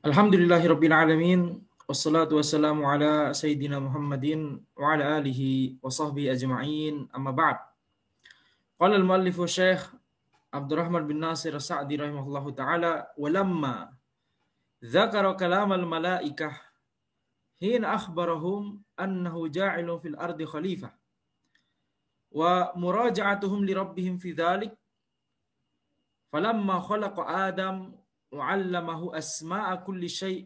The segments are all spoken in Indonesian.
Alhamdulillahirabbil alamin wassalatu wassalamu ala sayyidina Muhammadin wa ala alihi wa sahbihi ajma'in amma ba'd. Qala al-muallif Syekh Abdurrahman bin Nasir As-Sa'di rahimahullahu taala wa lamma dzakara kalam al-malaikah hina akhbarahum annahu ja'ilun fil ardi khalifah wa muraja'atuhum li rabbihim fi dzalik falamma khalaqa Adam wa 'allamahu asma'a kulli syai'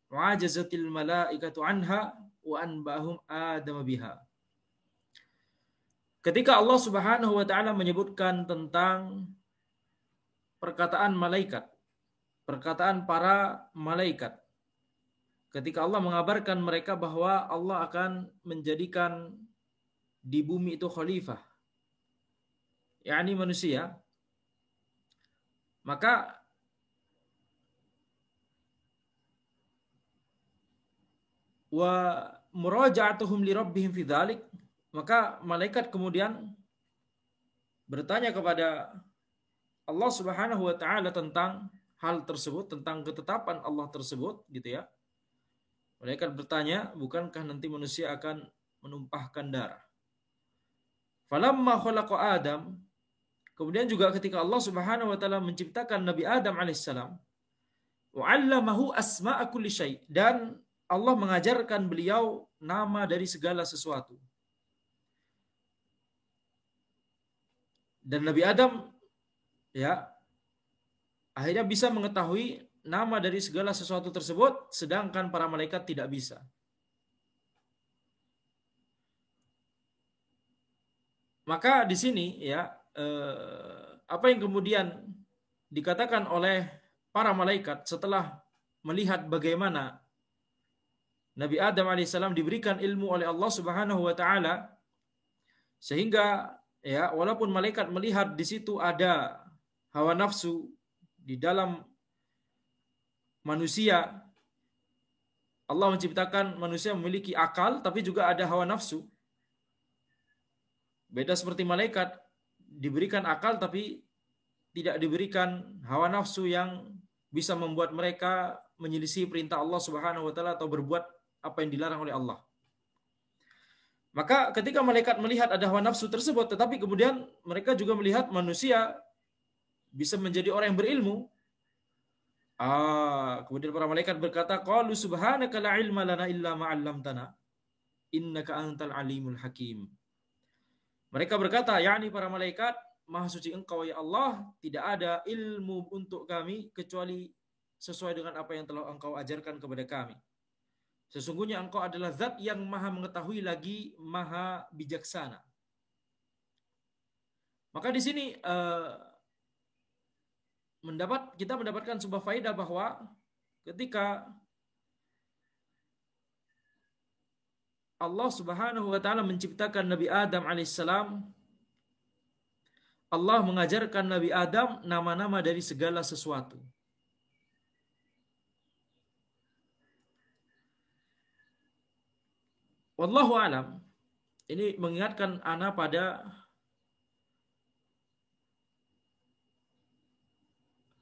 wa'ajazatil malaikatu anha wa anba'ahum Adam biha. Ketika Allah Subhanahu wa taala menyebutkan tentang perkataan malaikat, perkataan para malaikat, ketika Allah mengabarkan mereka bahwa Allah akan menjadikan di bumi itu khalifah, yakni manusia, maka wa muraja'atuhum li rabbihim fi dzalik, maka malaikat kemudian bertanya kepada Allah Subhanahu wa taala tentang hal tersebut, tentang ketetapan Allah tersebut, gitu ya. Malaikat bertanya, bukankah nanti manusia akan menumpahkan darah? Falamma khalaqa Adam, kemudian juga ketika Allah Subhanahu wa taala menciptakan Nabi Adam alaihissalam, wa 'allamahu asma'a kulli syai', dan Allah mengajarkan beliau nama dari segala sesuatu. Dan Nabi Adam ya akhirnya bisa mengetahui nama dari segala sesuatu tersebut, sedangkan para malaikat tidak bisa. Maka di sini ya apa yang kemudian dikatakan oleh para malaikat setelah melihat bagaimana Nabi Adam alaihissalam diberikan ilmu oleh Allah Subhanahu wa taala, sehingga ya walaupun malaikat melihat di situ ada hawa nafsu di dalam manusia, Allah menciptakan manusia memiliki akal tapi juga ada hawa nafsu. Beda seperti malaikat diberikan akal tapi tidak diberikan hawa nafsu yang bisa membuat mereka menyelisih perintah Allah Subhanahu wa taala atau berbuat apa yang dilarang oleh Allah. Maka ketika malaikat melihat ada hawa nafsu tersebut, tetapi kemudian mereka juga melihat manusia bisa menjadi orang yang berilmu. Kemudian para malaikat berkata, qalu subhanaka la ilma lana illa ma 'allamtana innaka antal alimul hakim. Mereka berkata, yakni para malaikat, maha suci engkau ya Allah, tidak ada ilmu untuk kami kecuali sesuai dengan apa yang telah engkau ajarkan kepada kami. Sesungguhnya engkau adalah zat yang maha mengetahui lagi maha bijaksana. Maka di sini kita mendapatkan sebuah faedah bahwa ketika Allah Subhanahu wa taala menciptakan Nabi Adam alaihissalam, Allah mengajarkan Nabi Adam nama-nama dari segala sesuatu. Wallahu alam. Ini mengingatkan ana pada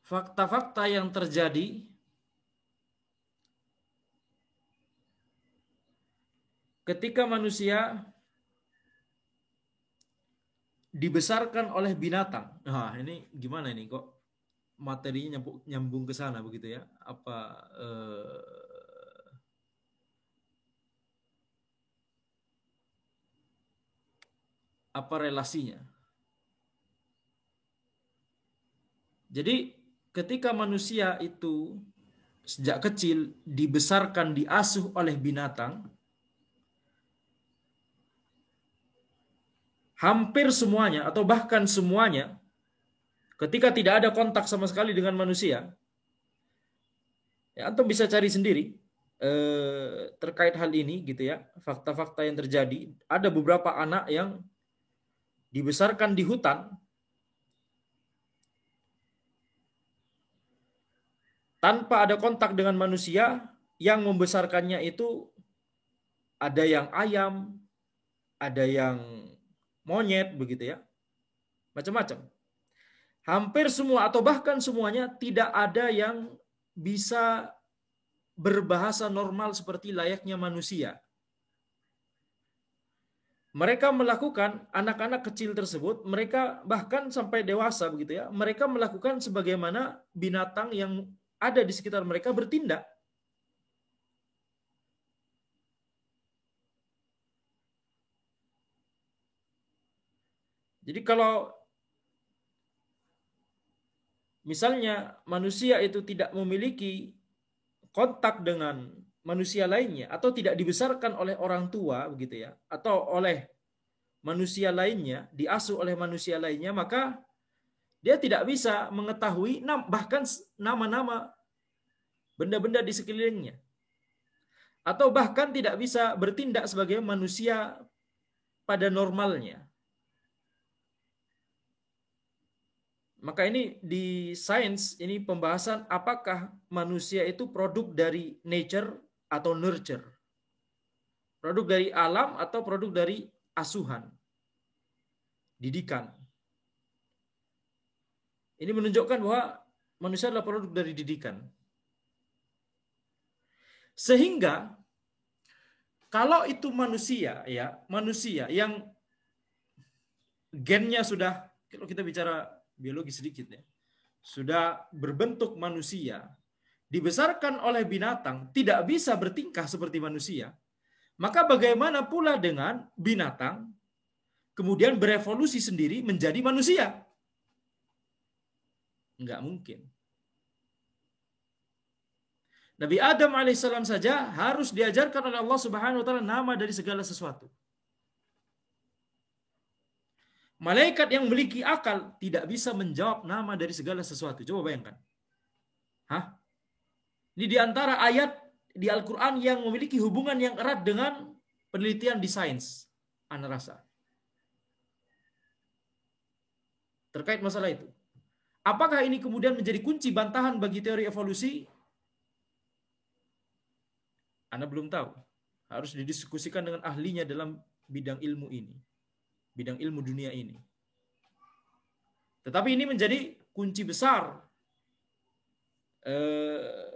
fakta-fakta yang terjadi ketika manusia dibesarkan oleh binatang. Nah, ini gimana ini kok materinya nyambung ke sana begitu ya? Apa relasinya? Jadi ketika manusia itu sejak kecil dibesarkan, diasuh oleh binatang, hampir semuanya atau bahkan semuanya ketika tidak ada kontak sama sekali dengan manusia, ya antum bisa cari sendiri terkait hal ini gitu ya, fakta-fakta yang terjadi. Ada beberapa anak yang dibesarkan di hutan tanpa ada kontak dengan manusia, yang membesarkannya itu ada yang ayam, ada yang monyet begitu ya, macam-macam. Hampir semua atau bahkan semuanya tidak ada yang bisa berbahasa normal seperti layaknya manusia. Mereka melakukan, anak-anak kecil tersebut, mereka bahkan sampai dewasa begitu ya, mereka melakukan sebagaimana binatang yang ada di sekitar mereka bertindak. Jadi kalau misalnya manusia itu tidak memiliki kontak dengan manusia lainnya atau tidak dibesarkan oleh orang tua begitu ya, atau oleh manusia lainnya, diasuh oleh manusia lainnya, maka dia tidak bisa mengetahui bahkan nama-nama benda-benda di sekelilingnya. Atau bahkan tidak bisa bertindak sebagai manusia pada normalnya. Maka ini di sains, ini pembahasan apakah manusia itu produk dari nature atau nurture. Produk dari alam atau produk dari asuhan, didikan. Ini menunjukkan bahwa manusia adalah produk dari didikan. Sehingga kalau itu manusia ya, manusia yang gennya sudah, kalau kita bicara biologi sedikit ya, sudah berbentuk manusia, dibesarkan oleh binatang, tidak bisa bertingkah seperti manusia, maka bagaimana pula dengan binatang kemudian berevolusi sendiri menjadi manusia? Enggak mungkin. Nabi Adam alaihissalam saja harus diajarkan oleh Allah Subhanahu wa taala nama dari segala sesuatu. Malaikat yang memiliki akal tidak bisa menjawab nama dari segala sesuatu. Coba bayangkan. Hah? Ini di antara ayat di Al-Quran yang memiliki hubungan yang erat dengan penelitian di sains. Ana rasa. Terkait masalah itu. Apakah ini kemudian menjadi kunci bantahan bagi teori evolusi? Ana belum tahu. Harus didiskusikan dengan ahlinya dalam bidang ilmu ini. Bidang ilmu dunia ini. Tetapi ini menjadi kunci besar.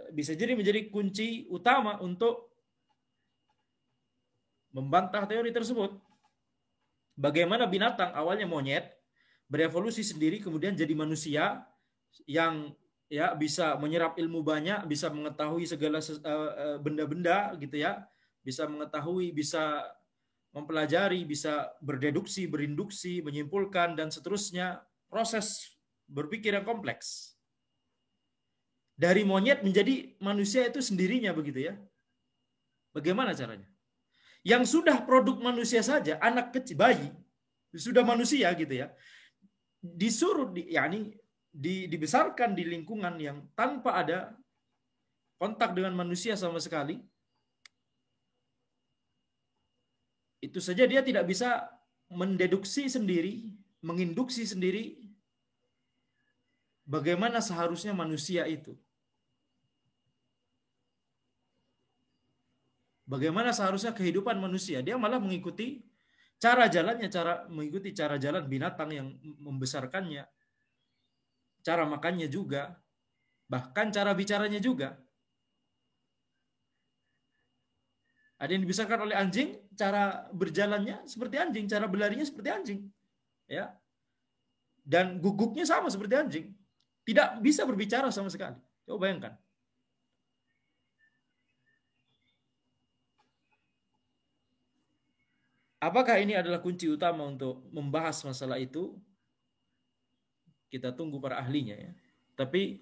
Bisa jadi menjadi kunci utama untuk membantah teori tersebut. Bagaimana binatang awalnya monyet berevolusi sendiri kemudian jadi manusia yang ya bisa menyerap ilmu banyak, bisa mengetahui segala benda-benda gitu ya, bisa mengetahui, bisa mempelajari, bisa berdeduksi, berinduksi, menyimpulkan dan seterusnya, proses berpikir yang kompleks. Dari monyet menjadi manusia itu sendirinya begitu ya. Bagaimana caranya? Yang sudah produk manusia saja, anak kecil, bayi, sudah manusia gitu ya, disuruh dibesarkan di lingkungan yang tanpa ada kontak dengan manusia sama sekali, itu saja dia tidak bisa mendeduksi sendiri, menginduksi sendiri bagaimana seharusnya manusia itu. Bagaimana seharusnya kehidupan manusia. Dia malah mengikuti cara jalannya, mengikuti cara jalan binatang yang membesarkannya. Cara makannya juga. Bahkan cara bicaranya juga. Ada yang dibesarkan oleh anjing, cara berjalannya seperti anjing, cara berlarinya seperti anjing. Ya. Dan guguknya sama seperti anjing. Tidak bisa berbicara sama sekali. Coba bayangkan. Apakah ini adalah kunci utama untuk membahas masalah itu? Kita tunggu para ahlinya ya. Tapi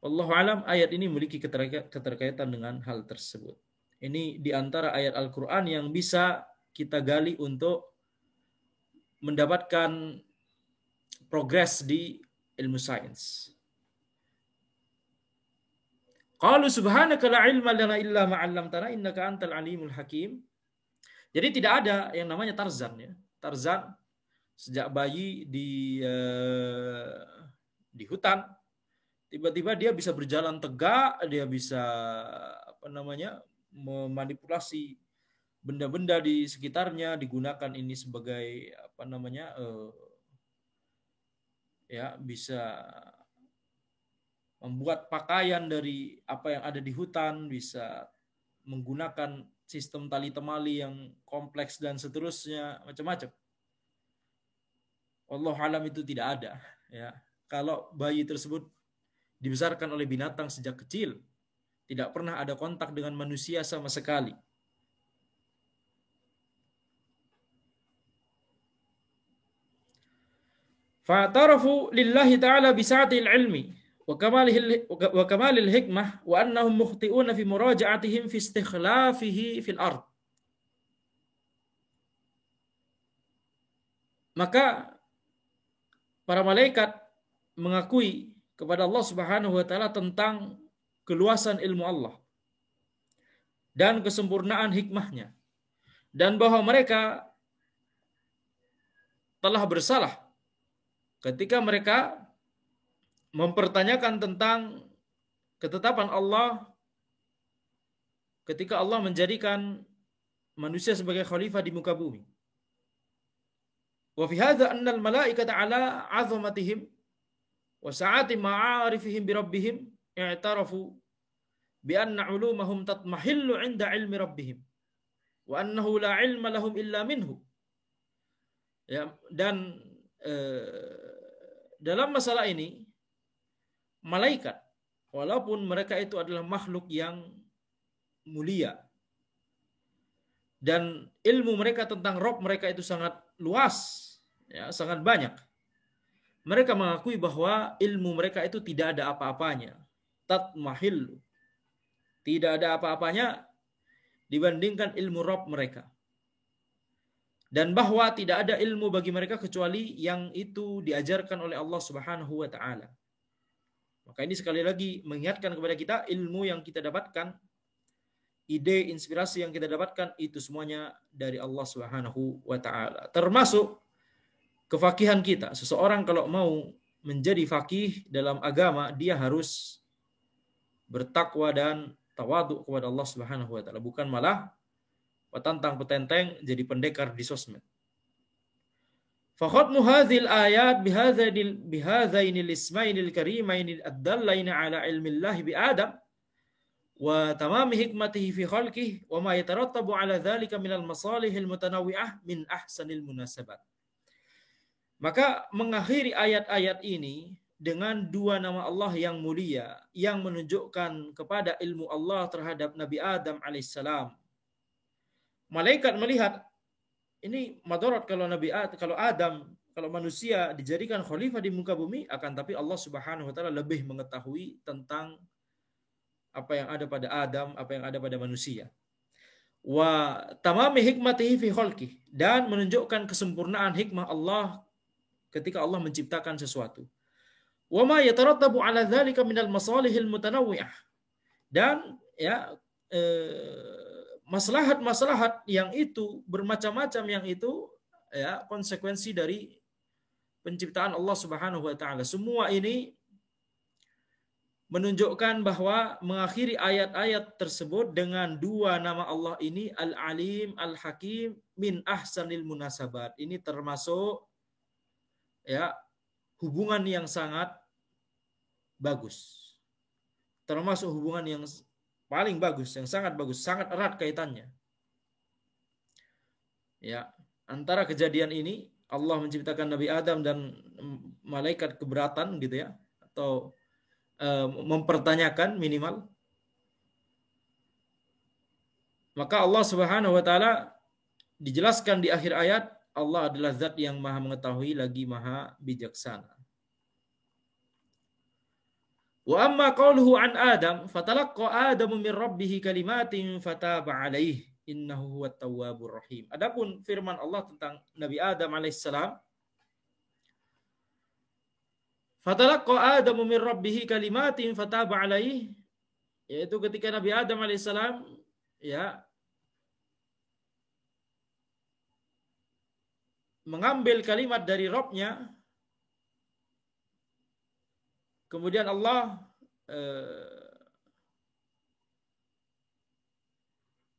wallahu alam ayat ini memiliki keterkaitan dengan hal tersebut. Ini di antara ayat Al-Qur'an yang bisa kita gali untuk mendapatkan progres di ilmu sains. Qalu subhanaka la ilma lana illa ma 'allamtana innaka antal alimul hakim. Jadi tidak ada yang namanya Tarzan ya. Tarzan sejak bayi di hutan, tiba-tiba dia bisa berjalan tegak, dia bisa memanipulasi benda-benda di sekitarnya, digunakan ini sebagai ya bisa membuat pakaian dari apa yang ada di hutan, bisa menggunakan sistem tali temali yang kompleks dan seterusnya, macam-macam. Wallahu alam itu tidak ada, ya. Kalau bayi tersebut dibesarkan oleh binatang sejak kecil, tidak pernah ada kontak dengan manusia sama sekali. Fa'tarafu lillahi ta'ala bisa'atil ilmi wa kamalil hikmah wa annahum mukhti'una fi muraja'atihim fi istikhlafihi fil ard. Maka para malaikat mengakui kepada Allah Subhanahu wa taala tentang keluasan ilmu Allah dan kesempurnaan hikmahnya, dan bahwa mereka telah bersalah ketika mereka mempertanyakan tentang ketetapan Allah ketika Allah menjadikan manusia sebagai khalifah di muka bumi. Wa fi hadza anna al-malaikata ala 'azamatihim wa sa'ati ma'arifihim bi rabbihim i'tarafu bi anna 'ulumahum tatmahillu 'inda 'ilmi rabbihim wa annahu la 'ilma lahum illa minhu. Ya, dan dalam masalah ini malaikat, walaupun mereka itu adalah makhluk yang mulia dan ilmu mereka tentang Rabb mereka itu sangat luas, ya, sangat banyak, mereka mengakui bahwa ilmu mereka itu tidak ada apa-apanya, tatmahil, tidak ada apa-apanya dibandingkan ilmu Rabb mereka, dan bahwa tidak ada ilmu bagi mereka kecuali yang itu diajarkan oleh Allah Subhanahu wa taala. Maka ini sekali lagi mengingatkan kepada kita, ilmu yang kita dapatkan, ide, inspirasi yang kita dapatkan itu semuanya dari Allah Subhanahu wa taala. Termasuk kefakihan kita. Seseorang kalau mau menjadi fakih dalam agama, dia harus bertakwa dan tawadhu kepada Allah Subhanahu wa taala, bukan malah petantang petenteng jadi pendekar di sosmed. Fakhatmu hadhil ayat bihadzainil ismainil karimainil addallaina ala ilmillahi bi Adam wa tamami hikmatihi fi khalqihi wa ma yatarattabu ala dzalika minal masalihil mutanawwi'ah min ahsanil munasabat. Maka mengakhiri ayat-ayat ini dengan dua nama Allah yang mulia yang menunjukkan kepada ilmu Allah terhadap Nabi Adam alaihissalam. Malaikat melihat ini madarat kalau kalau manusia dijadikan khalifah di muka bumi, akan tapi Allah Subhanahu wa taala lebih mengetahui tentang apa yang ada pada Adam, apa yang ada pada manusia. Wa tamami hikmatihi fi khalqihi, dan menunjukkan kesempurnaan hikmah Allah ketika Allah menciptakan sesuatu. Wa ma yatarattabu ala dzalika minal masalihil mutanawwi'ah, dan ya maslahat-maslahat yang itu bermacam-macam, yang itu ya konsekuensi dari penciptaan Allah Subhanahu wa taala. Semua ini menunjukkan bahwa mengakhiri ayat-ayat tersebut dengan dua nama Allah ini, Al-Alim, Al-Hakim, min ahsanil munasabat. Ini termasuk ya hubungan yang sangat bagus. Termasuk hubungan yang paling bagus, yang sangat bagus, sangat erat kaitannya. Ya, antara kejadian ini Allah menciptakan Nabi Adam dan malaikat keberatan gitu ya, atau mempertanyakan minimal. Maka Allah Subhanahu wa taala dijelaskan di akhir ayat, Allah adalah zat yang maha mengetahui lagi maha bijaksana. Wa amma qauluhu an Adam, fatalaqqa Adamu min rabbih kalimatin fataba alaihi innahu huwat tawwabur rahim. Adapun firman Allah tentang Nabi Adam alaihissalam, fatalaqqa Adamu min rabbih kalimatin fataba alaihi, yaitu ketika Nabi Adam alaihissalam ya mengambil kalimat dari Rabb-nya, kemudian Allah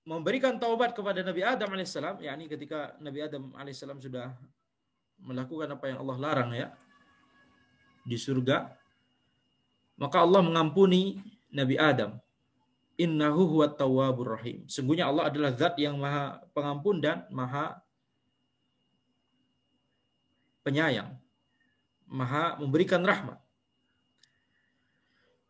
memberikan taubat kepada Nabi Adam alaihissalam, yakni ketika Nabi Adam alaihissalam sudah melakukan apa yang Allah larang ya di surga, maka Allah mengampuni Nabi Adam. Innahu huwat tawwabur rahim. Sungguhnya Allah adalah zat yang maha pengampun dan maha penyayang, maha memberikan rahmat.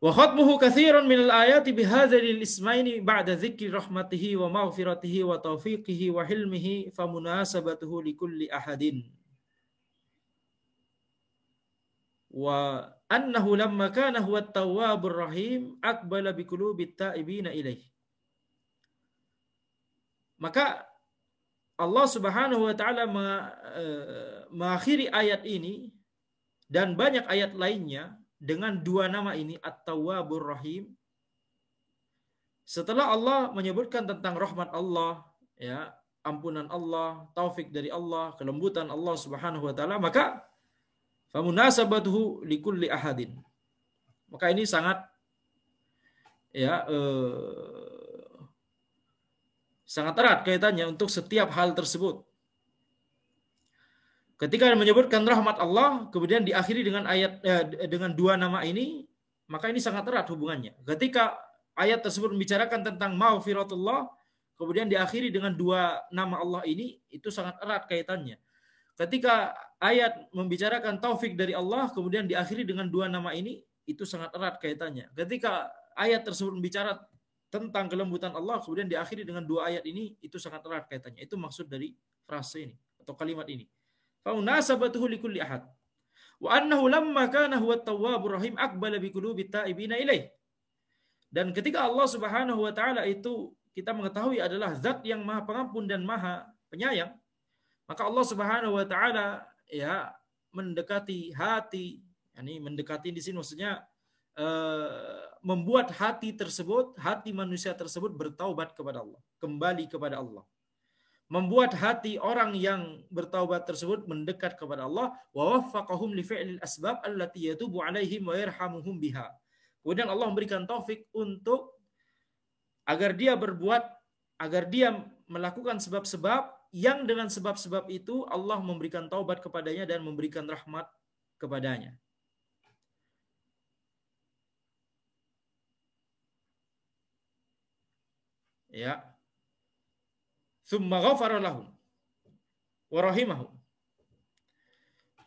Wa khatmuhu katsiran minal ayati bihadzal ismaini ba'da dzikri rahmatihi wa maghfiratihi wa taufiqihi wa hilmihi famunasabatuhu likulli ahadin. Wa annahu lamma kana huwa at-tawwabur rahim aqbala biqulubit ta'ibina ilaih. Maka Allah Subhanahu wa taala mengakhiri ayat ini dan banyak ayat lainnya dengan dua nama ini, At-Tawwabur Rahim. Setelah Allah menyebutkan tentang rahmat Allah, ya, ampunan Allah, taufik dari Allah, kelembutan Allah Subhanahu wa taala, maka famunasabatuhu likulli ahadin. Maka ini sangat sangat erat kaitannya untuk setiap hal tersebut. Ketika menyebutkan rahmat Allah, kemudian diakhiri dengan dengan dua nama ini, maka ini sangat erat hubungannya. Ketika ayat tersebut membicarakan tentang maghfiratullah, kemudian diakhiri dengan dua nama Allah ini, itu sangat erat kaitannya. Ketika ayat membicarakan taufik dari Allah, kemudian diakhiri dengan dua nama ini, itu sangat erat kaitannya. Ketika ayat tersebut membicara tentang kelembutan Allah, kemudian diakhiri dengan dua ayat ini, itu sangat erat kaitannya. Itu maksud dari frase ini atau kalimat ini. Faunasabatuhu likulli ahad. Wa annahu lamma kana huwa at-tawwabur rahim aqbala biqulubit ta'ibina ilaih. Dan ketika Allah Subhanahu wa taala itu kita mengetahui adalah zat yang maha pengampun dan maha penyayang, maka Allah Subhanahu wa taala ya mendekati hati, yakni mendekati di sini maksudnya membuat hati tersebut, hati manusia tersebut bertaubat kepada Allah, kembali kepada Allah. Membuat hati orang yang bertaubat tersebut mendekat kepada Allah, wa waffaqahum li fi'lil asbab allati yatubu 'alaihim wa yarhamuhum biha. Kemudian Allah memberikan taufik untuk agar dia melakukan sebab-sebab yang dengan sebab-sebab itu Allah memberikan taubat kepadanya dan memberikan rahmat kepadanya. Ya. Tsumma ghafara lahum wa rahimahum.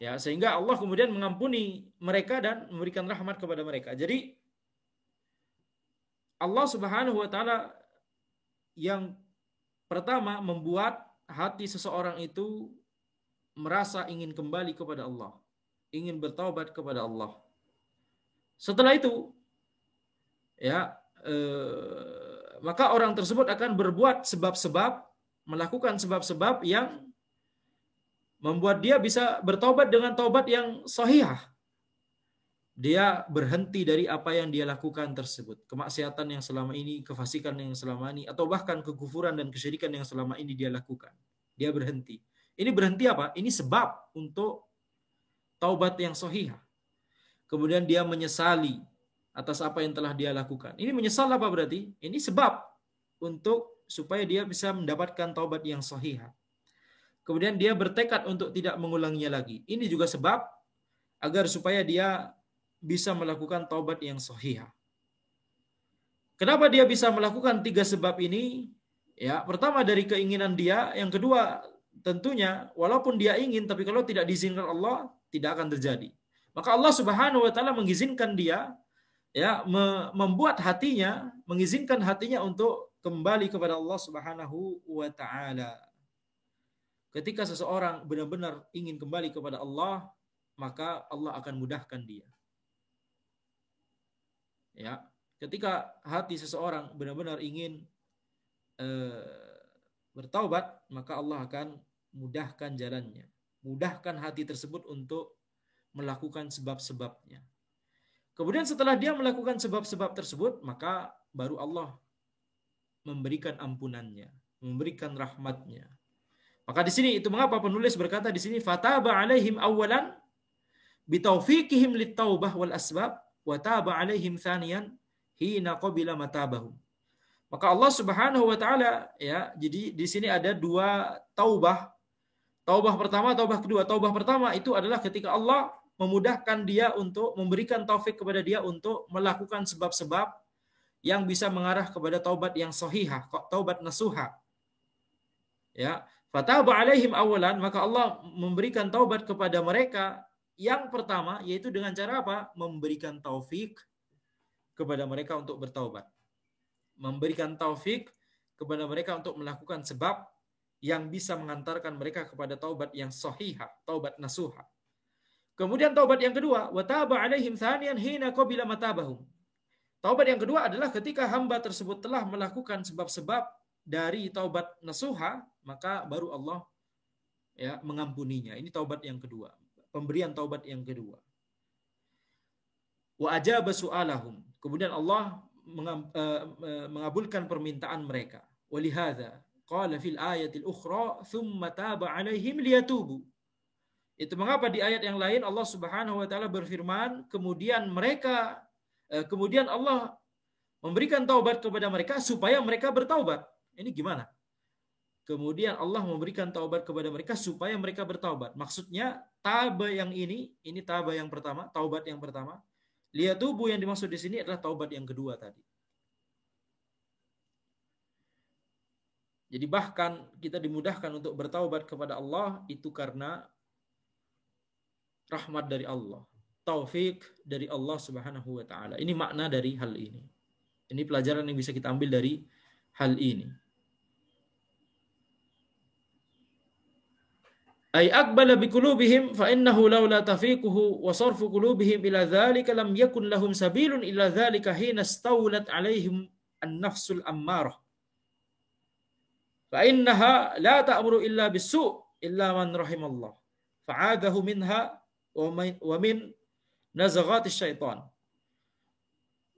Ya, sehingga Allah kemudian mengampuni mereka dan memberikan rahmat kepada mereka. Jadi Allah Subhanahu wa taala yang pertama membuat hati seseorang itu merasa ingin kembali kepada Allah, ingin bertaubat kepada Allah. Setelah itu ya maka orang tersebut akan berbuat sebab-sebab, melakukan sebab-sebab yang membuat dia bisa bertobat dengan taubat yang sahihah. Dia berhenti dari apa yang dia lakukan tersebut, kemaksiatan yang selama ini, kefasikan yang selama ini, atau bahkan kekufuran dan kesyirikan yang selama ini dia lakukan. Dia berhenti. Ini berhenti apa? Ini sebab untuk taubat yang sahihah. Kemudian dia menyesali atas apa yang telah dia lakukan. Ini menyesal apa berarti? Ini sebab untuk supaya dia bisa mendapatkan taubat yang sahihah. Kemudian dia bertekad untuk tidak mengulanginya lagi. Ini juga sebab agar supaya dia bisa melakukan taubat yang sahihah. Kenapa dia bisa melakukan tiga sebab ini? Ya, pertama dari keinginan dia, yang kedua tentunya walaupun dia ingin tapi kalau tidak diizinkan Allah tidak akan terjadi. Maka Allah Subhanahu wa taala mengizinkan dia ya membuat hatinya, mengizinkan hatinya untuk kembali kepada Allah Subhanahu wa taala. Ketika seseorang benar-benar ingin kembali kepada Allah, maka Allah akan mudahkan dia. Ya, ketika hati seseorang benar-benar ingin bertaubat, maka Allah akan mudahkan jalannya. Mudahkan hati tersebut untuk melakukan sebab-sebabnya. Kemudian setelah dia melakukan sebab-sebab tersebut, maka baru Allah memberikan ampunannya, memberikan rahmatnya. Maka di sini itu mengapa penulis berkata di sini fataba alaihim awwalan bitaufiqihim littaubah wal asbab wa taba alaihim thaniyan hina qabila matabahum. Maka Allah Subhanahu wa taala ya, jadi di sini ada dua taubah. Taubah pertama, taubah kedua. Taubah pertama itu adalah ketika Allah memudahkan dia untuk memberikan taufik kepada dia untuk melakukan sebab-sebab yang bisa mengarah kepada taubat yang sahihah, taubat nasuha. Ya, fataba alaihim awalan, maka Allah memberikan taubat kepada mereka yang pertama, yaitu dengan cara apa? Memberikan taufik kepada mereka untuk bertaubat. Memberikan taufik kepada mereka untuk melakukan sebab yang bisa mengantarkan mereka kepada taubat yang sahihah, taubat nasuha. Kemudian taubat yang kedua, wataba alaihim thaniyan hina qabila matabahum. Taubat yang kedua adalah ketika hamba tersebut telah melakukan sebab-sebab dari taubat nasuha, maka baru Allah ya mengampuninya. Ini taubat yang kedua, pemberian taubat yang kedua. Wa ajaba su'alahum. Kemudian Allah mengabulkan permintaan mereka. Walihada qala fil ayatil ukhra thumma taba alaihim liyatubu. Itu mengapa di ayat yang lain Allah Subhanahu wa taala berfirman, kemudian Allah memberikan taubat kepada mereka supaya mereka bertaubat. Ini gimana? Kemudian Allah memberikan taubat kepada mereka supaya mereka bertaubat. Maksudnya taba yang ini taba yang pertama, taubat yang pertama. Liyatubu yang dimaksud di sini adalah taubat yang kedua tadi. Jadi bahkan kita dimudahkan untuk bertaubat kepada Allah itu karena rahmat dari Allah, taufik dari Allah Subhanahu wa taala. Ini makna dari hal ini. Ini pelajaran yang bisa kita ambil dari hal ini. Ay aqbala biqulubihim fa innahu laula tafiquhu wa sarfu qulubihim ila dzalika lam yakun lahum sabilun ila dzalika hina stawlat alaihim an-nafsul ammarah. Fa innaha la ta'muru illa bis-su' illa man rahimallah. Fa'adahu minha wa min nazaghatis syaitan.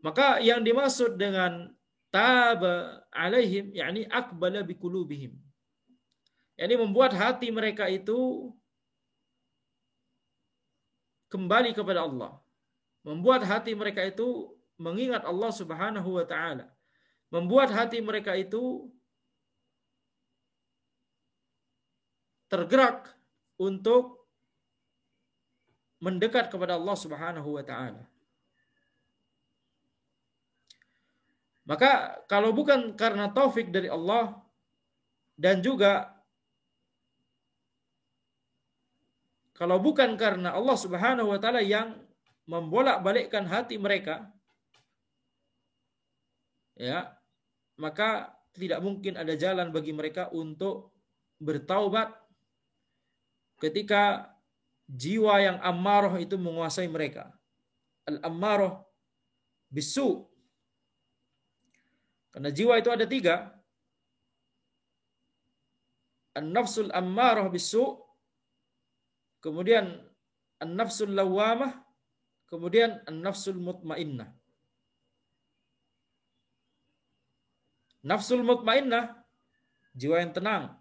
Maka yang dimaksud dengan taba alaihim yakni aqbala biqulubihim, yakni membuat hati mereka itu kembali kepada Allah, membuat hati mereka itu mengingat Allah Subhanahu wa taala, membuat hati mereka itu tergerak untuk mendekat kepada Allah Subhanahu wa taala. Maka kalau bukan karena taufik dari Allah dan juga kalau bukan karena Allah Subhanahu wa taala yang membolak-balikkan hati mereka, ya, maka tidak mungkin ada jalan bagi mereka untuk bertaubat ketika jiwa yang ammarah itu menguasai mereka. Al-ammarah bisu. Karena jiwa itu ada 3. An-nafsul ammarah bisu, kemudian an-nafsul lawamah, kemudian an-nafsul mutmainnah. Nafsul mutmainnah, jiwa yang tenang.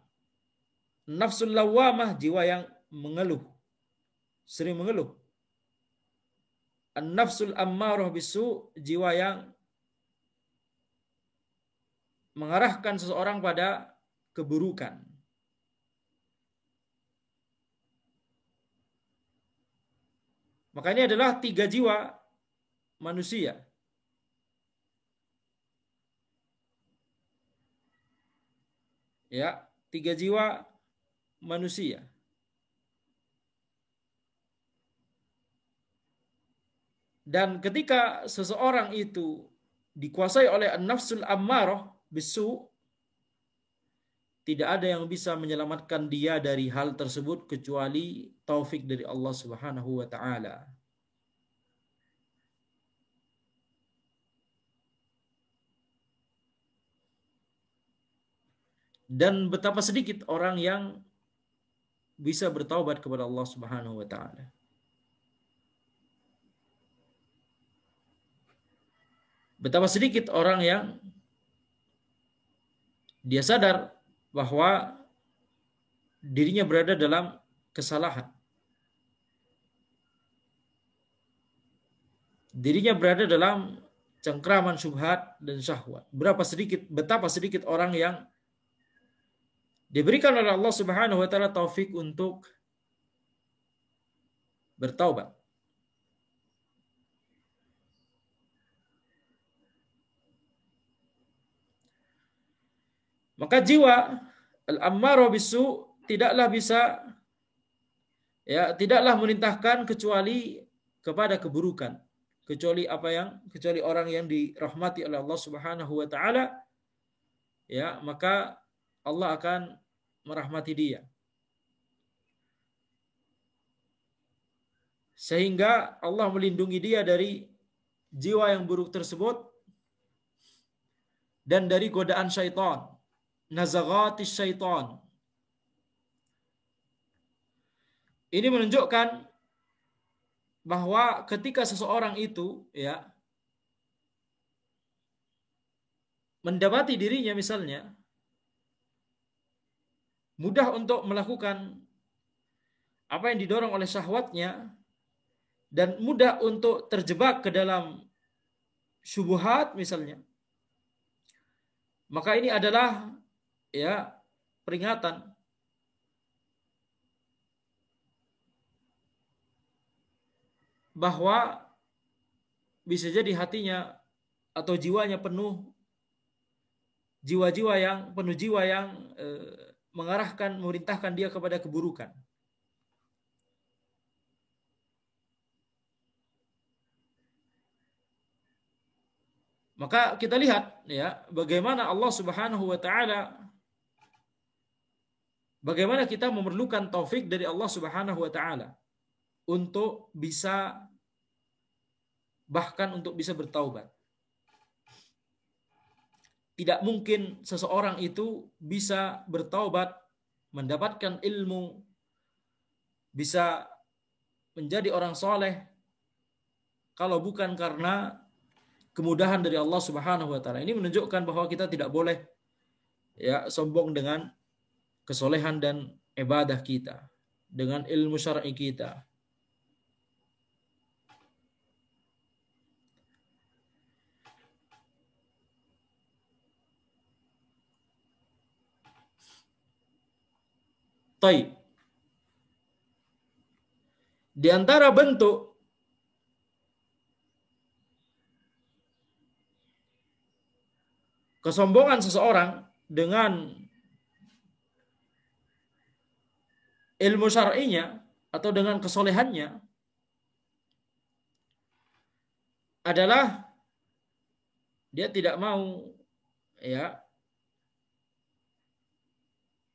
Nafsul lawamah, jiwa yang mengeluh, sering mengeluh. An-nafsul ammarah bisu, jiwa yang mengarahkan seseorang pada keburukan. Maka ini adalah 3 jiwa manusia. Ya, 3 jiwa manusia. Dan ketika seseorang itu dikuasai oleh an-nafsul ammarah bisu, tidak ada yang bisa menyelamatkan dia dari hal tersebut kecuali taufik dari Allah Subhanahu wa taala. Dan betapa sedikit orang yang bisa bertaubat kepada Allah Subhanahu wa taala. Betapa sedikit orang yang dia sadar bahwa dirinya berada dalam kesalahan. Dirinya berada dalam cengkraman syubhat dan syahwat. Betapa sedikit orang yang diberikan oleh Allah Subhanahu wa taala taufik untuk bertaubat. Maka jiwa al-ammarah bisu tidaklah bisa, ya, tidaklah merintahkan kecuali kepada keburukan, kecuali orang yang dirahmati oleh Allah Subhanahu wa taala, ya, maka Allah akan merahmati dia. Sehingga Allah melindungi dia dari jiwa yang buruk tersebut dan dari godaan syaitan, nazaghatis syaitan. Ini menunjukkan bahwa ketika seseorang itu, ya, mendapati dirinya misalnya mudah untuk melakukan apa yang didorong oleh syahwatnya dan mudah untuk terjebak ke dalam syubhat misalnya, maka ini adalah, ya, peringatan bahwa bisa jadi hatinya atau jiwanya penuh jiwa yang mengarahkan, memerintahkan dia kepada keburukan. Maka kita lihat, ya, bagaimana Allah Subhanahu wa taala, bagaimana kita memerlukan taufik dari Allah Subhanahu wa taala untuk bisa, bahkan untuk bisa bertaubat. Tidak mungkin seseorang itu bisa bertaubat, mendapatkan ilmu, bisa menjadi orang soleh kalau bukan karena kemudahan dari Allah Subhanahu wa taala. Ini menunjukkan bahwa kita tidak boleh, ya, sombong dengan kesolehan dan ibadah kita, dengan ilmu syar'i kita. Taib. Di antara bentuk kesombongan seseorang dengan ilmu syar'inya atau dengan kesolehannya adalah dia tidak mau, ya,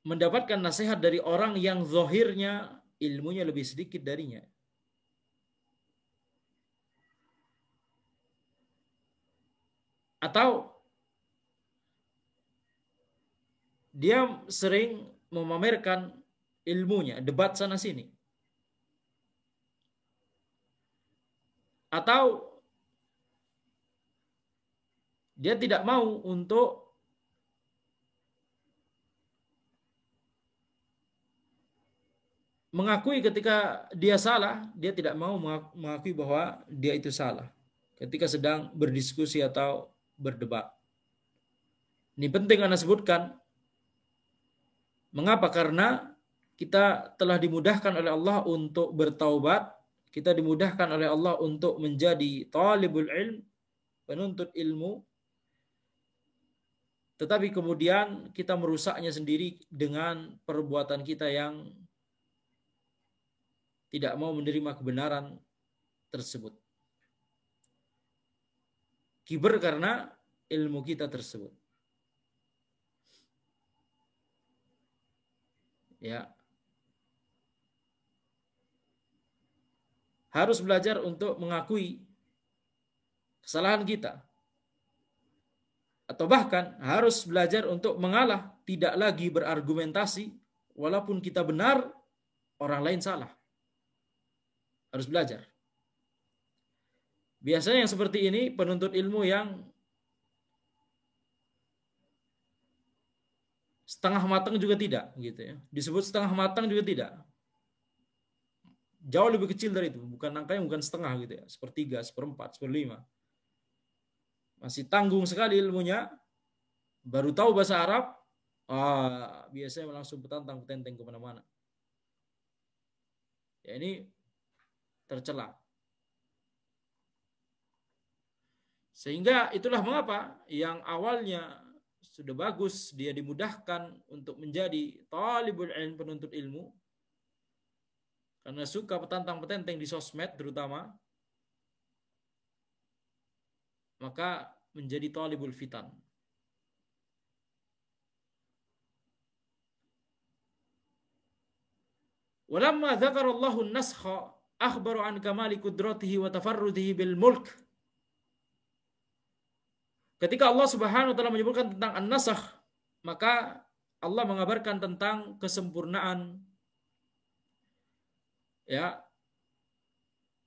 mendapatkan nasihat dari orang yang zahirnya ilmunya lebih sedikit darinya. Atau dia sering memamerkan ilmunya, debat sana sini. Atau dia tidak mau untuk mengakui ketika dia salah, dia tidak mau mengakui bahwa dia itu salah ketika sedang berdiskusi atau berdebat. Ini penting Anda sebutkan. Mengapa? Karena kita telah dimudahkan oleh Allah untuk bertaubat, kita dimudahkan oleh Allah untuk menjadi talibul ilm, penuntut ilmu, tetapi kemudian kita merusaknya sendiri dengan perbuatan kita yang tidak mau menerima kebenaran tersebut. Kiber karena ilmu kita tersebut. Ya. Harus belajar untuk mengakui kesalahan kita. Atau bahkan harus belajar untuk mengalah, tidak lagi berargumentasi walaupun kita benar, orang lain salah. Harus belajar. Biasanya yang seperti ini penuntut ilmu yang setengah matang juga tidak, gitu ya. Disebut setengah matang juga tidak. Jauh lebih kecil dari itu, bukan angkanya bukan setengah gitu ya, sepertiga, seperempat, seperlima. Masih tanggung sekali ilmunya, baru tahu bahasa Arab, biasanya langsung petantang-petenteng kemana-mana. Ya, ini tercela. Sehingga itulah mengapa yang awalnya sudah bagus, dia dimudahkan untuk menjadi talibul ilm, penuntut ilmu, karena suka petantang-petenteng di sosmed terutama, maka menjadi talibul fitan. Walamma dzakarallahu an-naskha akhbaru an kamali qudratihi wa tafarrudihi bil mulk. Ketika Allah Subhanahu wa taala menyebutkan tentang an-nasakh, maka Allah mengabarkan tentang kesempurnaan ya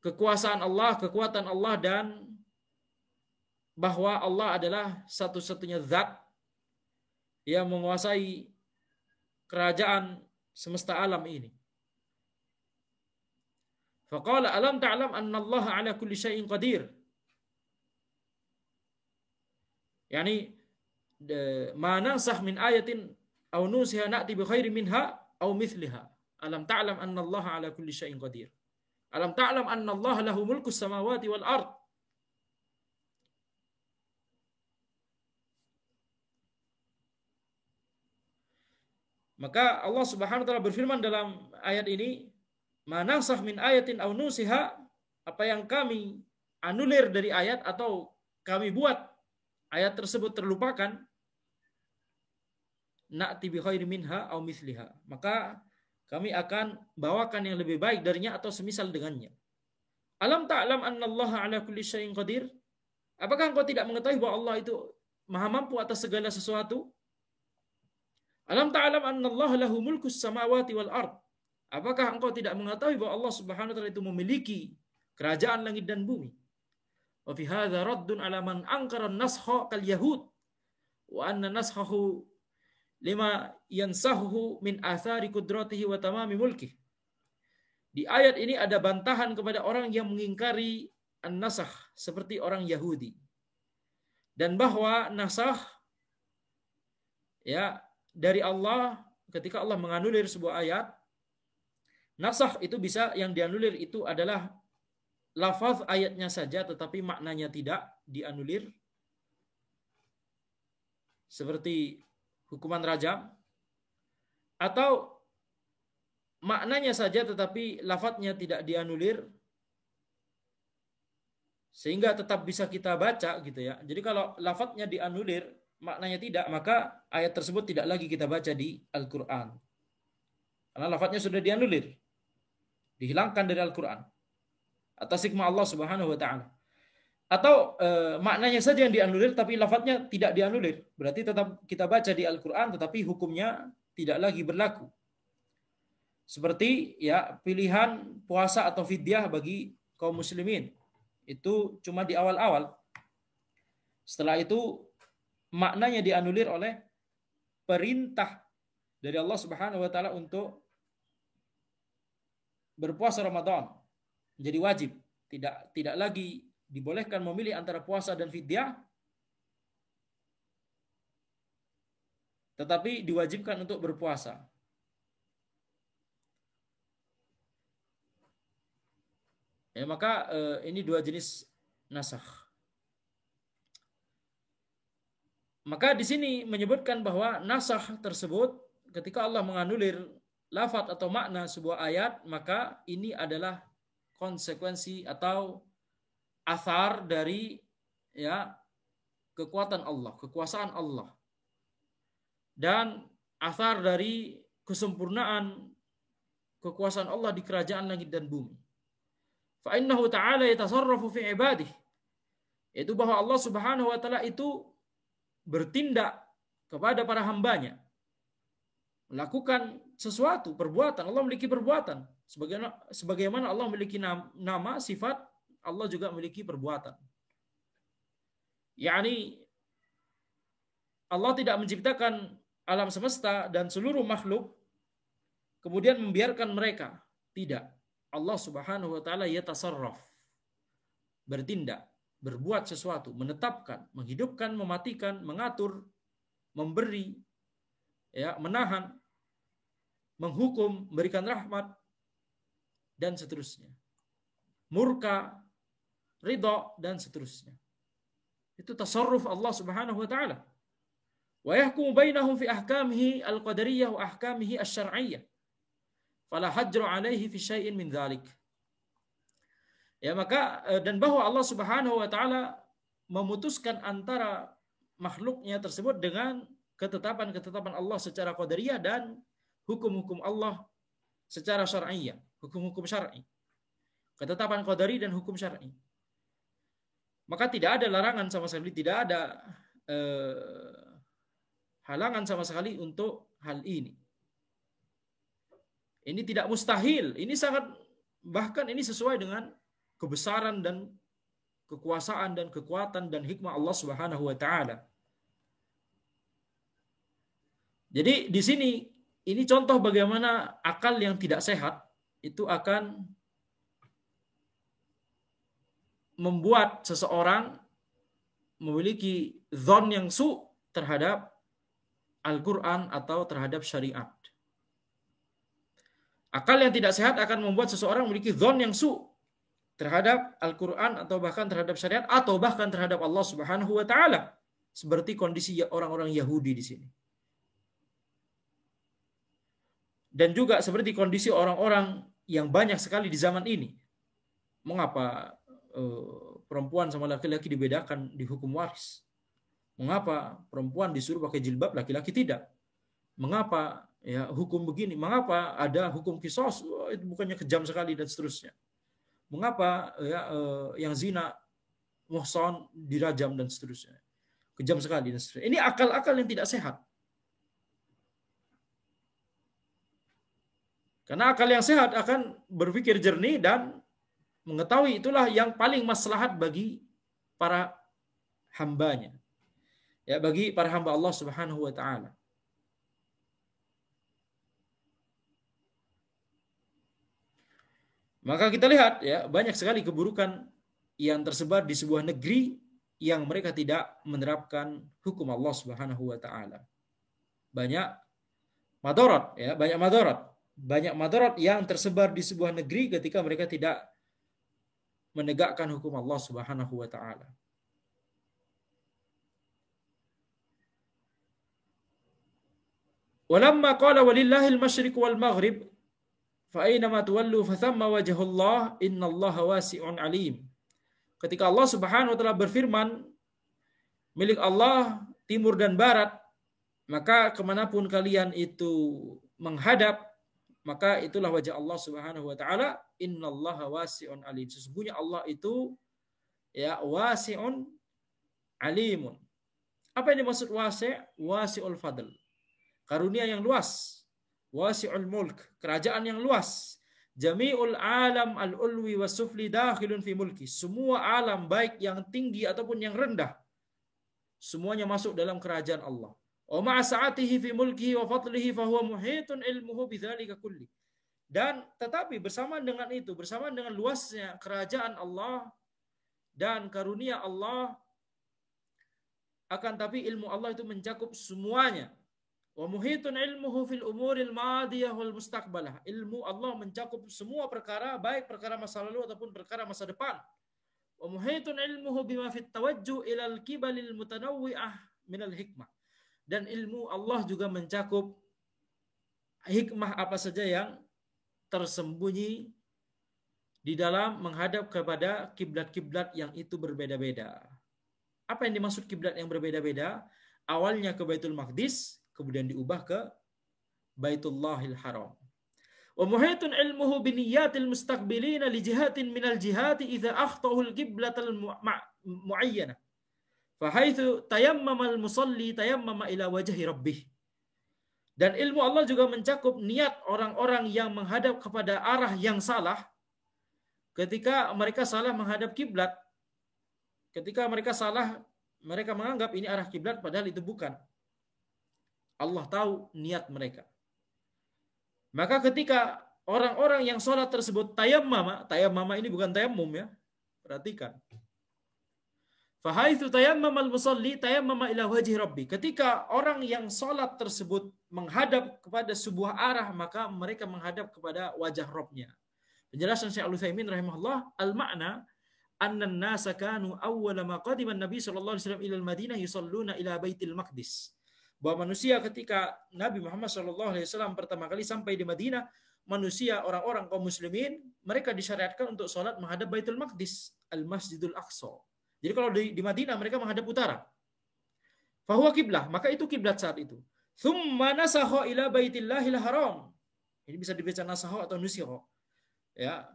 kekuasaan Allah, kekuatan Allah, dan bahwa Allah adalah satu-satunya zat yang menguasai kerajaan semesta alam ini. Faqala alam ta'lam anna Allah ala kulli syai'in qadir. Yani ma nansah min ayatin aw nusiha na'ti bi khairin minha aw mithliha. Alam ta'lam anna Allah ala kulli syai'in qadir. Alam ta'lam anna Allah lahu mulku samawati wal ard. Maka Allah Subhanahu wa taala berfirman dalam ayat ini, "Manansah min ayatin aw nusiha", apa yang kami anulir dari ayat atau kami buat ayat tersebut terlupakan, na'ti bi khairin minha aw mithliha, maka kami akan bawakan yang lebih baik darinya atau semisal dengannya. Alam ta'lam anna Allah ala kulli syai'in qadir? Apakah engkau tidak mengetahui bahwa Allah itu maha mampu atas segala sesuatu? Alam ta'lam anna Allah lahu mulkus samawati wal ard? Apakah engkau tidak mengetahui bahwa Allah Subhanahu wa taala itu memiliki kerajaan langit dan bumi? Wa fi hadza raddun ala man ankara an-naskha kal yahud wa anna naskhahu lima yansahu min athari qudratihi wa tamami mulkih. Di ayat ini ada bantahan kepada orang yang mengingkari an-nasakh seperti orang Yahudi. Dan bahwa nasakh ya dari Allah, ketika Allah menganulir sebuah ayat, nasakh itu bisa, yang dianulir itu adalah lafaz ayatnya saja tetapi maknanya tidak dianulir. Seperti hukuman rajam, atau maknanya saja tetapi lafadznya tidak dianulir sehingga tetap bisa kita baca gitu ya. Jadi kalau lafadznya dianulir, maknanya tidak, maka ayat tersebut tidak lagi kita baca di Al-Qur'an. Karena lafadznya sudah dianulir, dihilangkan dari Al-Qur'an atas hikmah Allah Subhanahu wa taala. Atau maknanya saja yang dianulir tapi lafadznya tidak dianulir, berarti tetap kita baca di Al-Qur'an tetapi hukumnya tidak lagi berlaku. Seperti ya pilihan puasa atau fidyah bagi kaum muslimin, itu cuma di awal-awal. Setelah itu maknanya dianulir oleh perintah dari Allah Subhanahu wa taala untuk berpuasa Ramadan menjadi wajib, tidak lagi dibolehkan memilih antara puasa dan fidyah, tetapi diwajibkan untuk berpuasa. Ya, maka ini dua jenis nasakh. Maka di sini menyebutkan bahwa nasakh tersebut ketika Allah menganulir lafaz atau makna sebuah ayat, maka ini adalah konsekuensi atau athar dari ya kekuatan Allah, kekuasaan Allah, dan athar dari kesempurnaan kekuasaan Allah di kerajaan langit dan bumi. Fa innahu ta'ala yatasarrafu fi ibadihi, yaitu bahwa Allah Subhanahu wa taala itu bertindak kepada para hambanya, melakukan sesuatu perbuatan. Allah memiliki perbuatan sebagaimana Allah memiliki nama, sifat, Allah juga memiliki perbuatan. Yani Allah tidak menciptakan alam semesta dan seluruh makhluk kemudian membiarkan mereka. Tidak. Allah Subhanahu wa taala yatasarraf, bertindak, berbuat sesuatu, menetapkan, menghidupkan, mematikan, mengatur, memberi, ya, menahan, menghukum, memberikan rahmat, dan seterusnya. Murka, ridha, dan seterusnya. Itu tasarruf Allah Subhanahu wa taala. wa yahkumu bainahum fi ahkamihi al-qadariyah wa ahkamihi asy-syar'iyyah fala hajru alaihi fi syai'in min dzalik. Ya, maka dan bahwa Allah Subhanahu wa taala memutuskan antara makhluknya tersebut dengan ketetapan-ketetapan Allah secara qadariyah dan hukum-hukum Allah secara syar'iyyah, hukum-hukum syar'i. Ketetapan qadari dan hukum syar'i. Maka tidak ada larangan sama sekali, tidak ada halangan sama sekali untuk hal ini. Ini tidak mustahil, ini sangat, bahkan ini sesuai dengan kebesaran dan kekuasaan dan kekuatan dan hikmah Allah Subhanahu wa taala. Jadi di sini ini contoh bagaimana akal yang tidak sehat itu akan membuat seseorang memiliki dzon yang terhadap Al-Quran atau terhadap syariat. Akal yang tidak sehat akan membuat seseorang memiliki dzon yang terhadap Al-Quran atau bahkan terhadap syariat atau bahkan terhadap Allah Subhanahu wa taala, seperti kondisi orang-orang Yahudi di sini. Dan juga seperti kondisi orang-orang yang banyak sekali di zaman ini. Mengapa perempuan sama laki-laki dibedakan di hukum waris? Mengapa perempuan disuruh pakai jilbab, laki-laki tidak? Mengapa ya hukum begini? Mengapa ada hukum qisas? Itu bukannya kejam sekali dan seterusnya. Mengapa ya yang zina muhsan dirajam dan seterusnya? Kejam sekali dan seterusnya. Ini akal-akal yang tidak sehat. Karena akal yang sehat akan berpikir jernih dan mengetahui itulah yang paling maslahat bagi para hambanya. Ya, bagi para hamba Allah Subhanahu wa taala. Maka kita lihat ya, banyak sekali keburukan yang tersebar di sebuah negeri yang mereka tidak menerapkan hukum Allah Subhanahu wa taala. Banyak madarat ya, banyak madarat yang tersebar di sebuah negeri ketika mereka tidak menegakkan hukum Allah Subhanahu wa taala. Walamma qala walillahil masyriq wal maghrib fa aynama tuwallu fathamma wajhullah innallaha wasi'un alim. Ketika Allah Subhanahu wa taala berfirman, milik Allah timur dan barat, maka kemanapun kalian itu menghadap, maka itulah wajah Allah Subhanahu wa taala, innallaha wasi'un alim. Sesungguhnya Allah itu ya wasi'un alimun. Apa yang dimaksud wasi'? Wasi'ul fadl. Karunia yang luas. Wasi'ul mulk, kerajaan yang luas. Jami'ul alam al-ulwi was-sufli dakhilun fi mulki. Semua alam baik yang tinggi ataupun yang rendah, semuanya masuk dalam kerajaan Allah. Wa ma'a sa'atihi fi mulkihi wa fadlihi fa huwa muhitun ilmuhu bidzalika kulli. Dan tetapi bersamaan dengan itu, bersamaan dengan luasnya kerajaan Allah dan karunia Allah, akan tapi ilmu Allah itu mencakup semuanya. Wa muhitun ilmuhu fil umuril madiyah wal mustaqbalah. Ilmu Allah mencakup semua perkara, baik perkara masa lalu ataupun perkara masa depan. Wa muhitun ilmuhu bima fit tawajjuh ilal kibalil mutanawwi'ah minal hikmah. Dan ilmu Allah juga mencakup hikmah apa saja yang tersembunyi di dalam menghadap kepada kiblat-kiblat yang itu berbeda-beda. Apa yang dimaksud kiblat yang berbeda-beda? Awalnya ke Baitul Maqdis, kemudian diubah ke Baitullahil Haram. Wa muhitun ilmuhu biniyatil mustaqbilina li jihatin minal jihati idza akhtahul qiblatal mu'ayyanah. Fahaitsu tayammamal musalli tayammama ila wajhi rabbih. Dan ilmu Allah juga mencakup niat orang-orang yang menghadap kepada arah yang salah ketika mereka salah menghadap kiblat. Ketika mereka salah, mereka menganggap ini arah kiblat padahal itu bukan. Allah tahu niat mereka. Maka ketika orang-orang yang sholat tersebut tayammama ini bukan tayammum ya. Perhatikan. Fahaitsu tayammamal musalli tayammama ila wajhi rabbi. Ketika orang yang sholat tersebut menghadap kepada sebuah arah, maka mereka menghadap kepada wajah Rabbnya. Penjelasan Syekh Al-Utsaimin rahimahullah, al-ma'na anna an-nasa kanu awwala ma qadima an-nabi sallallahu alaihi wasallam ila al-Madinah yusalluna ila Baitil Maqdis. bahwa manusia ketika Nabi Muhammad SAW pertama kali sampai di Madinah, manusia orang-orang kaum muslimin mereka disyariatkan untuk sholat menghadap Baitul Maqdis, Al-Masjidul Aqsa. Jadi kalau di Madinah mereka menghadap utara. Fahuwa kiblah, maka itu kiblat saat itu. Thumma nasakha ila Baitillahil Haram. Ini bisa dibaca nasakha atau nusikha. Ya.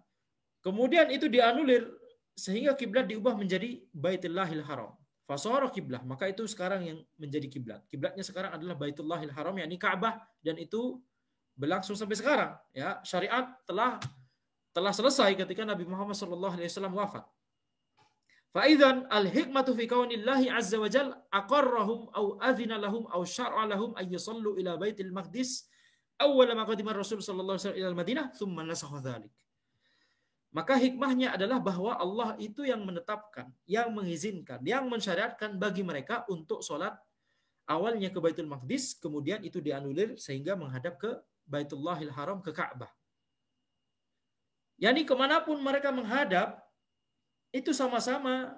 Kemudian itu dianulir sehingga kiblat diubah menjadi Baitullahil Haram. Fasara kiblah, maka itu sekarang yang menjadi kiblat. Kiblatnya sekarang adalah Baitullahil Haram, yakni Ka'bah, dan itu berlangsung sampai sekarang. Ya, syariat telah selesai ketika Nabi Muhammad SAW wafat. Faidzan al-hikmatu fi kaunillahi azza wa jal aqarrahum aw adhina lahum aw syar'a lahum ay yusallu ila Baitil Maqdis awwal ma qadima Rasul sallallahu alaihi wasallam ila Madinah thumma nasakha dzalik. Maka hikmahnya adalah bahwa Allah itu yang menetapkan, yang mengizinkan, yang mensyariatkan bagi mereka untuk sholat awalnya ke Baitul Maqdis, kemudian itu dianulir sehingga menghadap ke Baitullahil Haram, ke Ka'bah. Yani kemanapun mereka menghadap, itu sama-sama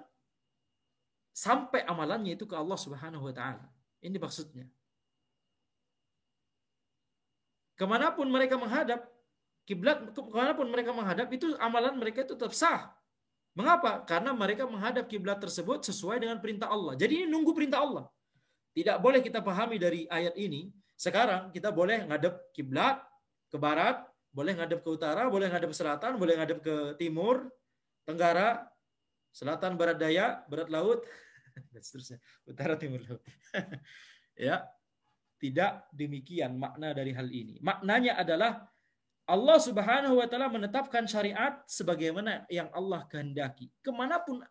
sampai amalannya itu ke Allah Subhanahu wa Ta'ala. Ini maksudnya. Kemanapun mereka menghadap, kiblat kemanapun mereka menghadap, itu amalan mereka itu tetap sah. Mengapa? Karena mereka menghadap kiblat tersebut sesuai dengan perintah Allah. Jadi ini nunggu perintah Allah. Tidak boleh kita pahami dari ayat ini, sekarang kita boleh ngadep kiblat ke barat, boleh ngadep ke utara, boleh ngadep ke selatan, boleh ngadep ke timur, tenggara, selatan, barat daya, barat laut, dan seterusnya, utara, timur, laut. Ya, tidak demikian makna dari hal ini. Maknanya adalah Allah Subhanahu wa Ta'ala menetapkan syariat sebagaimana yang Allah kehendaki. Kemanapun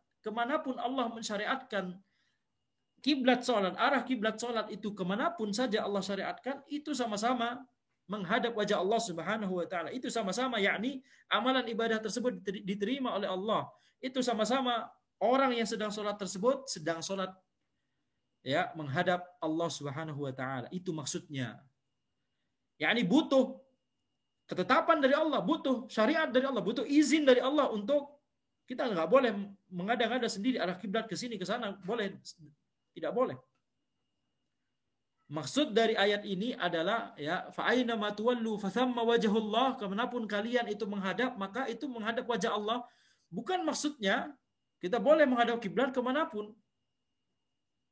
Allah mensyariatkan kiblat sholat, arah kiblat sholat itu kemanapun saja Allah syariatkan, itu sama-sama menghadap wajah Allah Subhanahu wa Ta'ala. Itu sama-sama, yakni amalan ibadah tersebut diterima oleh Allah. Itu sama-sama orang yang sedang sholat tersebut sedang sholat ya menghadap Allah Subhanahu wa Ta'ala. Itu maksudnya. Yakni butuh ketetapan dari Allah, butuh syariat dari Allah, butuh izin dari Allah untuk kita nggak boleh mengada-ngada sendiri arah kiblat ke sini ke sana, boleh tidak boleh. Maksud dari ayat ini adalah ya fa aina ma tuwallu fa thamma wajhullah, kemanapun kalian itu menghadap maka itu menghadap wajah Allah. Bukan maksudnya kita boleh menghadap kiblat kemanapun.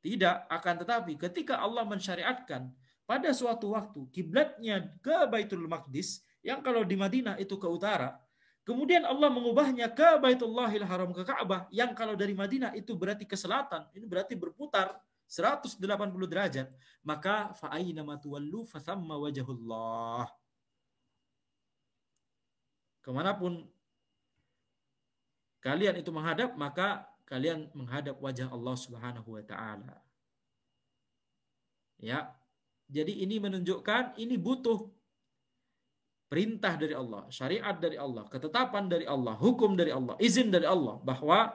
Tidak, akan tetapi ketika Allah mensyariatkan pada suatu waktu kiblatnya ke Baitul Maqdis, yang kalau di Madinah itu ke utara, kemudian Allah mengubahnya ke Baitullahil Haram, ke Ka'bah, yang kalau dari Madinah itu berarti ke selatan, ini berarti berputar 180 derajat, maka fa aina ma tuwallu fa thamma wajhullah. Kemanapun kalian itu menghadap, maka kalian menghadap wajah Allah Subhanahu wa Ta'ala. Ya. Jadi ini menunjukkan ini butuh perintah dari Allah, syariat dari Allah, ketetapan dari Allah, hukum dari Allah, izin dari Allah bahwa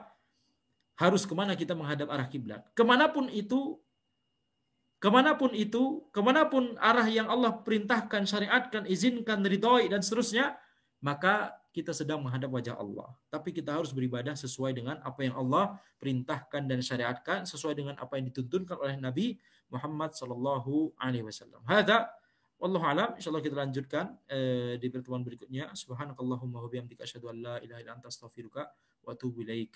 harus kemana kita menghadap arah kiblat. Kemanapun arah yang Allah perintahkan, syariatkan, izinkan, ridhoi dan seterusnya, maka kita sedang menghadap wajah Allah. Tapi kita harus beribadah sesuai dengan apa yang Allah perintahkan dan syariatkan, sesuai dengan apa yang dituntunkan oleh Nabi Muhammad sallallahu alaihi wasallam. Hadza wallahu alam. Insyaallah kita lanjutkan di pertemuan berikutnya. Subhanakallahumma wa bihamdika asyhadu an la ilaha illa anta astaghfiruka wa atubu ilaik.